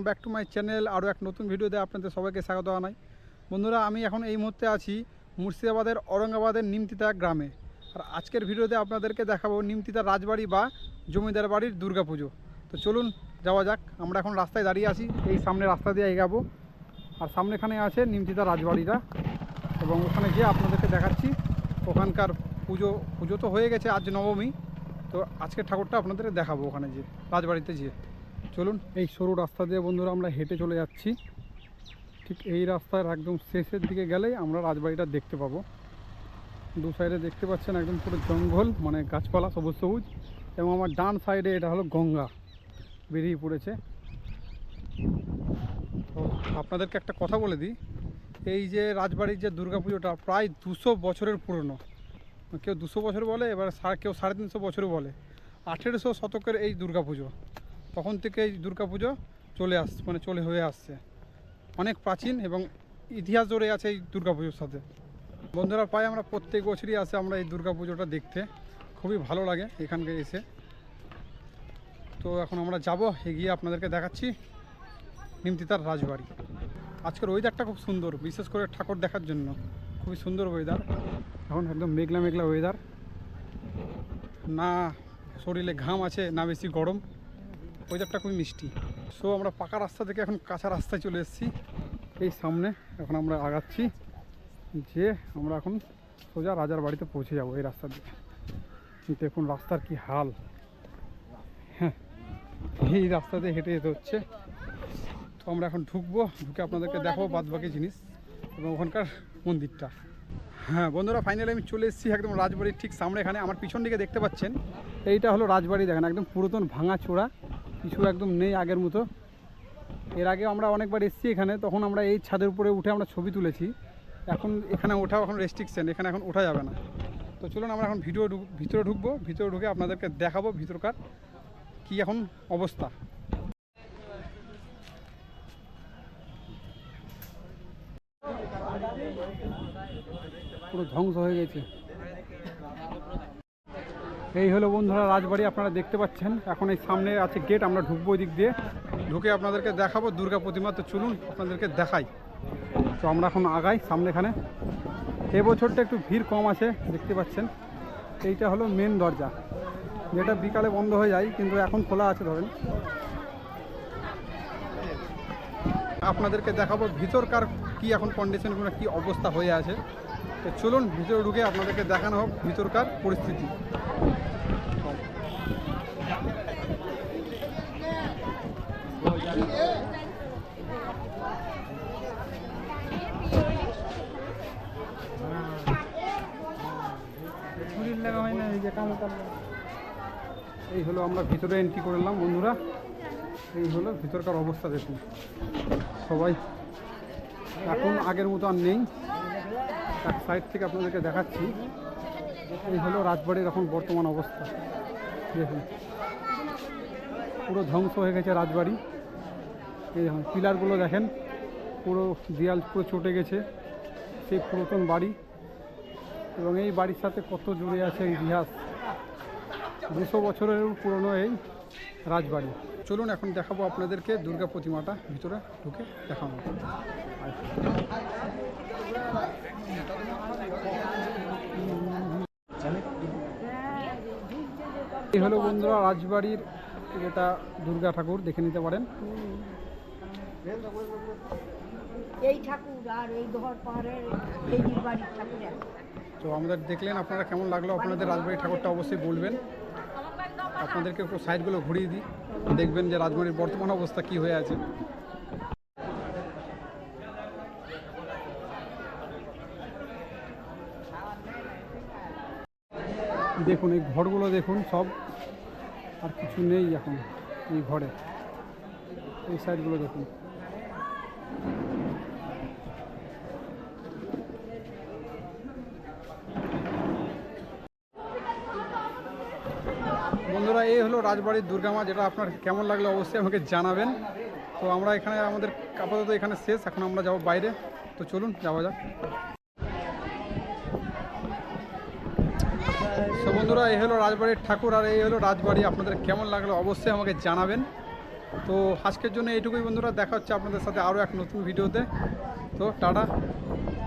Back to my channel. আরও এক নতুন ভিডিওতে আপনাদের সবাইকে স্বাগত জানাই। বন্ধুরা, আমি এখন এই মুহূর্তে আছি মুর্শিদাবাদের ঔরঙ্গাবাদের নিমতিতা গ্রামে। আর আজকের ভিডিওতে আপনাদেরকে দেখাবো নিমতিতা রাজবাড়ি বা জমিদার বাড়ির দুর্গাপুজো। তো চলুন যাওয়া যাক। আমরা এখন রাস্তায় দাঁড়িয়ে আছি, এই সামনে রাস্তা দিয়ে এগাবো। আর সামনেখানে আছে নিমতিতা রাজবাড়িটা, এবং ওখানে গিয়ে আপনাদেরকে দেখাচ্ছি। ওখানকার পুজো তো হয়ে গেছে, আজ নবমী। তো আজকের ঠাকুরটা আপনাদের দেখাবো ওখানে যে রাজবাড়িতে যেয়ে। চলুন, এই সরু রাস্তা দিয়ে বন্ধুরা আমরা হেঁটে চলে যাচ্ছি। ঠিক এই রাস্তার একদম শেষের দিকে গেলেই আমরা রাজবাড়িটা দেখতে পাবো। দু সাইডে দেখতে পাচ্ছেন একদম পুরো জঙ্গল, মানে গাছপালা সবুজ সবুজ। এবং আমার ডান সাইডে এটা হলো গঙ্গা বেরিয়ে পড়েছে। তো আপনাদেরকে একটা কথা বলে দিই, এই যে রাজবাড়ির যে দুর্গাপুজোটা প্রায় 200 বছরের পুরনো। কেউ 200 বছর বলে, এবার কেউ 350 বছরও বলে। 1800 শতকের এই দুর্গাপুজো, তখন থেকে এই দুর্গাপুজো চলে হয়ে আসছে। অনেক প্রাচীন এবং ইতিহাস জুড়ে আছে এই দুর্গাপুজোর সাথে। বন্ধুরা, প্রায় আমরা প্রত্যেক বছরই আসে আমরা এই দুর্গাপুজোটা দেখতে, খুবই ভালো লাগে এখানকে এসে। তো এখন আমরা যাব, এগিয়ে আপনাদেরকে দেখাচ্ছি নিমতিতার রাজবাড়ি। আজকের ওয়েদারটা খুব সুন্দর, বিশেষ করে ঠাকুর দেখার জন্য খুবই সুন্দর ওয়েদার। এখন একদম মেঘলা মেঘলা ওয়েদার, না শরীরে ঘাম আছে না বেশি গরম, ওয়েদারটা খুবই মিষ্টি। সো আমরা পাকা রাস্তা থেকে এখন কাঁচা রাস্তায় চলে এসেছি। এই সামনে এখন আমরা আগাচ্ছি, যে আমরা এখন সোজা রাজার বাড়িতে পৌঁছে যাব এই রাস্তা দিয়ে। দেখুন রাস্তার কি হাল। হ্যাঁ, এই রাস্তাতে হেঁটে যেতে হচ্ছে। তো আমরা এখন ঢুকে আপনাদেরকে দেখাবো বাদবাকি জিনিস এবং ওখানকার মন্দিরটা। হ্যাঁ বন্ধুরা, ফাইনালি আমি চলে এসেছি একদম রাজবাড়ির ঠিক সামনে। এখানে আমার পিছন দিকে দেখতে পাচ্ছেন, এইটা হলো রাজবাড়ি। দেখেন একদম পুরাতন ভাঙা চোরা, কিছু একদম নেই আগের মতো। এর আগে আমরা অনেকবার এসেছি এখানে, তখন আমরা এই ছাদের উপরে উঠে আমরা ছবি তুলেছি। এখন এখানে ওঠাও এখন রেস্ট্রিকশন, এখানে এখন ওঠা যাবে না। তো চলুন আমরা এখন ভিতরে ঢুকবো। ভিতরে ঢুকে আপনাদেরকে দেখাবো ভিতরকার কি এখন অবস্থা। পুরো ধ্বংস হয়ে গেছে। এই হলো বন্ধুরা রাজবাড়ি, আপনারা দেখতে পাচ্ছেন। এখন এই সামনে আছে গেট, আমরা ঢুকবো ওই দিক দিয়ে। ঢুকে আপনাদেরকে দেখাবো দুর্গা প্রতিমা। তো চলুন আপনাদেরকে দেখাই। তো আমরা এখন আগাই সামনেখানে। এবছরটা একটু ভিড় কম আছে, দেখতে পাচ্ছেন। এইটা হলো মেন দরজা, যেটা বিকালে বন্ধ হয়ে যায়, কিন্তু এখন খোলা আছে। ধরেন আপনাদেরকে দেখাবো ভিতরকার কি এখন কন্ডিশনগুলো, কি অবস্থা হয়ে আছে। তো চলুন ভিতরে ঢুকে আপনাদেরকে দেখানো হোক ভিতরকার পরিস্থিতি। এই হলো আমরা ভিতরে এন্ট্রি করলাম বন্ধুরা। এই হলো ভিতরকার অবস্থা। দেখুন সবাই এখন আগের মতো আর নেই। এক সাইড থেকে আপনাদেরকে দেখাচ্ছি। এই হলো রাজবাড়ির এখন বর্তমান অবস্থা। দেখুন পুরো ধ্বংস হয়ে গেছে রাজবাড়ি। এই দেখুন পিলারগুলো দেখেন, পুরো দেয়াল পুরো চটে গেছে। সেই পুরাতন বাড়ি, এবং এই বাড়ির সাথে কত জুড়ে আছে ইতিহাস। 200 বছরের পুরনো এই রাজবাড়ি। চলুন এখন দেখাবো আপনাদেরকে দুর্গা প্রতিমাটা, ভিতরে ঢুকে দেখাবো। এই হলো বন্ধুরা রাজবাড়ির যেটা দুর্গা ঠাকুর, দেখে নিতে পারেন। এই ঠাকুর আর এই ঘর পাহাড়ের এই বাড়ির ঠাকুর। তো আমাদের দেখলেন, আপনারা কেমন লাগলো আপনাদের রাজবাড়ির ঠাকুরটা অবশ্যই বলবেন। আপনাদেরকে একটু সাইডগুলো ঘুরিয়ে দিই, দেখবেন যে রাজবাড়ির বর্তমান অবস্থা কি হয়ে আছে। দেখুন এই ঘরগুলো দেখুন, সব আর কিছু নেই এখন এই ঘরে। এই সাইডগুলো দেখুন। বন্ধুরা, এই হলো রাজবাড়ির দুর্গামা, যেটা আপনার কেমন লাগলো অবশ্যই আমাকে জানাবেন। তো আমরা এখানে আমাদের আপাতত এখানে শেষ, এখন আমরা যাব বাইরে। তো চলুন যাওয়া যাক। তো বন্ধুরা, এই হলো রাজবাড়ির ঠাকুর আর এই হলো রাজবাড়ি। আপনাদের কেমন লাগলো অবশ্যই আমাকে জানাবেন। তো আজকের জন্য এইটুকুই বন্ধুরা, দেখা হচ্ছে আপনাদের সাথে আরও এক নতুন ভিডিওতে। তো টাটা।